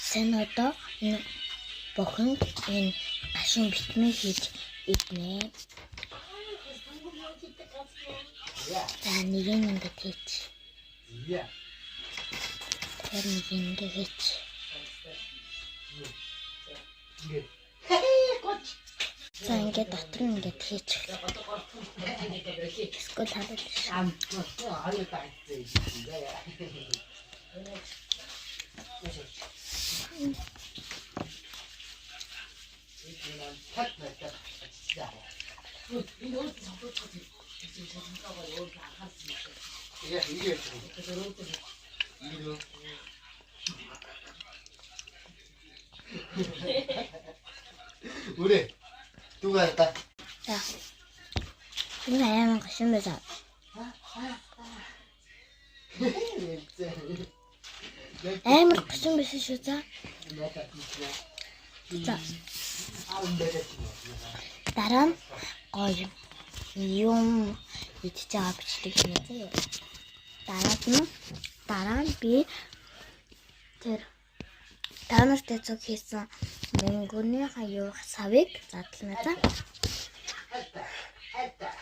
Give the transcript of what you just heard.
Сайн одоо энэ бохонд энэ гашуун битмээ хийж иднэ. За нэг ингэ хийж. Тэр нэг ингэ хийж. За ингэ дотор нь ингэ хийж. Эсвэл хараад. 우리 누가 했다? 자, 이거 다양한 거 심어서. Амар гүсэн байсан шүү за. За. Дараа нь гоё юм идэж байгаа бичлэг хийнэ зөө. Дараа нь би тэр танартай цог хийсэн мөнгөний хаяг савыг задлана за.